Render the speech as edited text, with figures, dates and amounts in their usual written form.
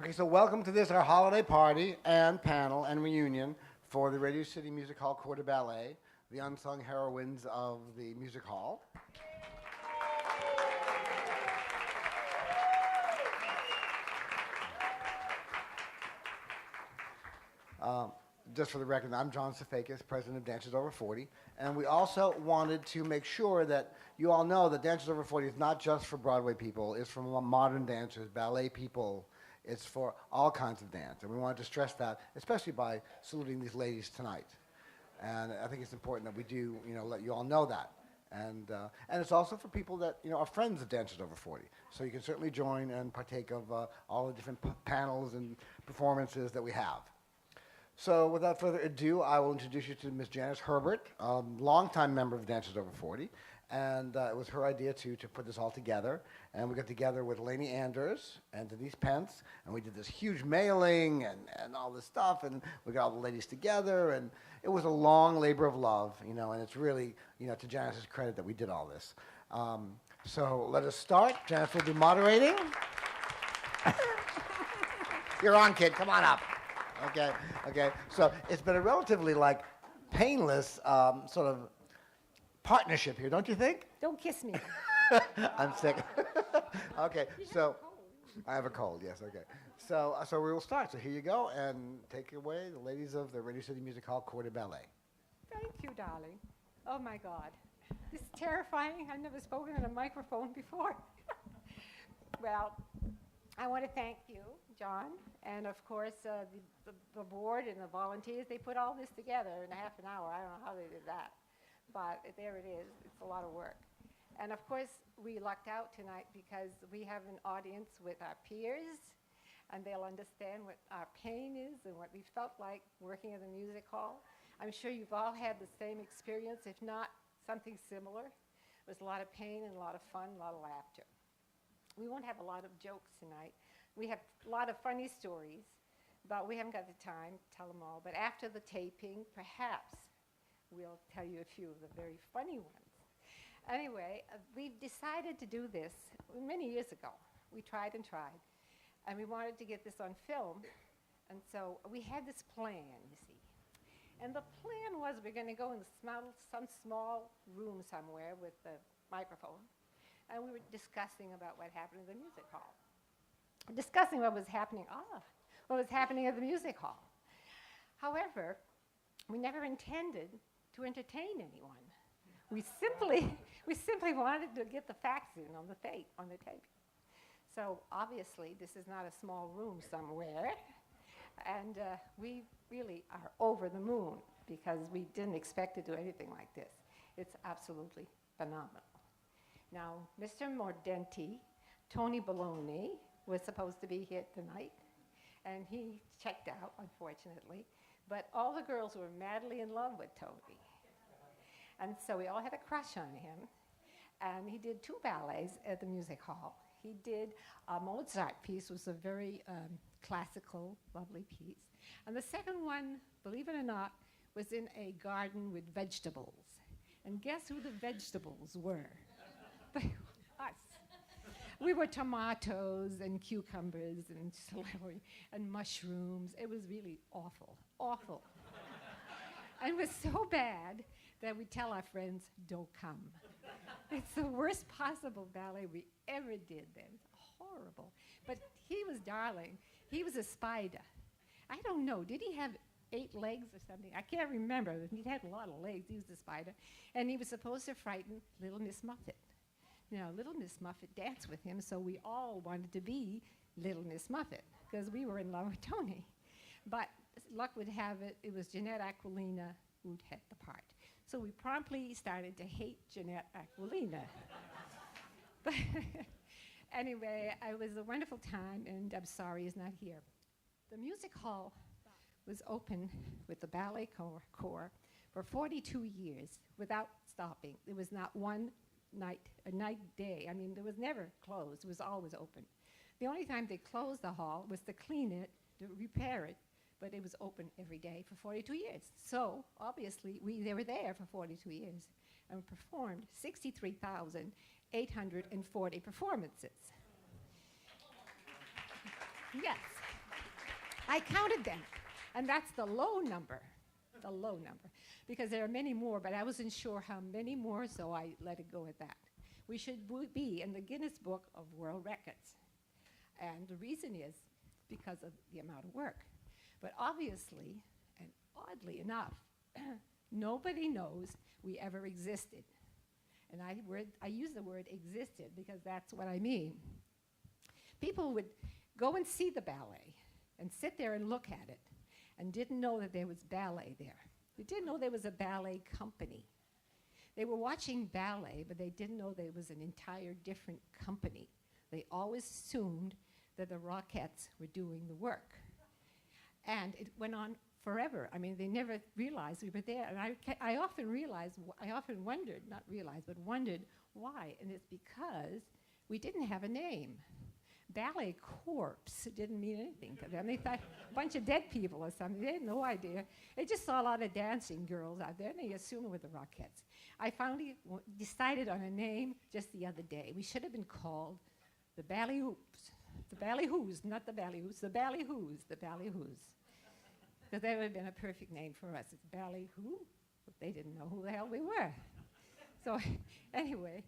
Okay, so welcome to this, our holiday party and panel and reunion for the Radio City Music Hall Corps de Ballet, the unsung heroines of the music hall. Just for the record, I'm John Sefakis, president of Dancers Over 40, and we also wanted to make sure that you all know that Dancers Over 40 is not just for Broadway people, it's for modern dancers, ballet people, it's for all kinds of dance, and we wanted to stress that, especially by saluting these ladies tonight. And I think it's important that we do, let you all know that. And it's also for people that, are friends of Dancers Over 40. So you can certainly join and partake of all the different panels and performances that we have. So without further ado, I will introduce you to Miss Janice Herbert, a longtime member of Dancers Over 40. And it was her idea, to put this all together. And we got together with Lainey Anders and Denise Pence, and we did this huge mailing and all this stuff, and we got all the ladies together, and it was a long labor of love, and it's really, to Janice's credit that we did all this. So let us start. Janice will be moderating. You're on, kid. Come on up. Okay. So it's been a relatively painless sort of partnership here, don't you think? Don't kiss me. I'm sick. Okay, so I have a cold. Yes. Okay. So we will start. So here you go, and take it away, the ladies of the Radio City Music Hall Corps de Ballet. Thank you, darling. Oh my God, this is terrifying. I've never spoken in a microphone before. Well, I want to thank you, John, and of course the board and the volunteers. They put all this together in a half an hour. I don't know how they did that, but there it is. It's a lot of work. And of course, we lucked out tonight because we have an audience with our peers, and they'll understand what our pain is and what we felt like working in the music hall. I'm sure you've all had the same experience, if not something similar. It was a lot of pain and a lot of fun, a lot of laughter. We won't have a lot of jokes tonight. We have a lot of funny stories, but we haven't got the time to tell them all. But after the taping, perhaps we'll tell you a few of the very funny ones. Anyway, we've decided to do this many years ago. We tried, and we wanted to get this on film, and so we had this plan, you see. And the plan was we're going to go in some small room somewhere with the microphone, and we were discussing about what happened in the music hall. Discussing what was happening at the music hall. However, we never intended to entertain anyone. We simply wanted to get the facts in on the tape. So obviously, this is not a small room somewhere, and we really are over the moon because we didn't expect to do anything like this. It's absolutely phenomenal. Now, Mr. Mordenti, Tony Baloney, was supposed to be here tonight, and he checked out, unfortunately, but all the girls were madly in love with Tony. And so we all had a crush on him, and he did 2 ballets at the music hall. He did a Mozart piece, was a very classical, lovely piece. And the second one, believe it or not, was in a garden with vegetables. And guess who the vegetables were? Us. We were tomatoes and cucumbers and celery and mushrooms. It was really awful. And it was so bad that we tell our friends, don't come. It's the worst possible ballet we ever did then. It's horrible. But he was darling. He was a spider. I don't know, did he have 8 legs or something? I can't remember. He had a lot of legs. He was a spider. And he was supposed to frighten Little Miss Muffet. Little Miss Muffet danced with him, so we all wanted to be Little Miss Muffet because we were in love with Tony. But luck would have it, it was Jeanette Aquilina who had the part. So we promptly started to hate Jeanette Aquilina. But anyway, it was a wonderful time, and I'm sorry he's not here. The music hall was open with the Ballet Corps for 42 years without stopping. There was not one day. I mean, it was never closed. It was always open. The only time they closed the hall was to clean it, to repair it, but it was open every day for 42 years. So, obviously, they were there for 42 years and performed 63,840 performances. Yes. I counted them, and that's the low number, because there are many more, but I wasn't sure how many more, so I let it go at that. We should be in the Guinness Book of World Records, and the reason is because of the amount of work. But obviously, and oddly enough, nobody knows we ever existed. And I use the word existed because that's what I mean. People would go and see the ballet and sit there and look at it and didn't know that there was ballet there. They didn't know there was a ballet company. They were watching ballet, but they didn't know there was an entire different company. They always assumed that the Rockettes were doing the work. And it went on forever. I mean, they never realized we were there. And I often wondered, not realized, but wondered why. And it's because we didn't have a name. Ballet Corps didn't mean anything to them. They thought a bunch of dead people or something. They had no idea. They just saw a lot of dancing girls out there, and they assumed it were the Rockettes. I finally decided on a name just the other day. We should have been called the Ballet Hoops. The Ballet Who's, not the Ballet Hoops, the Ballet Who's, the Ballet Who's. Because that would have been a perfect name for us. It's Ballet Who? But they didn't know who the hell we were. So anyway,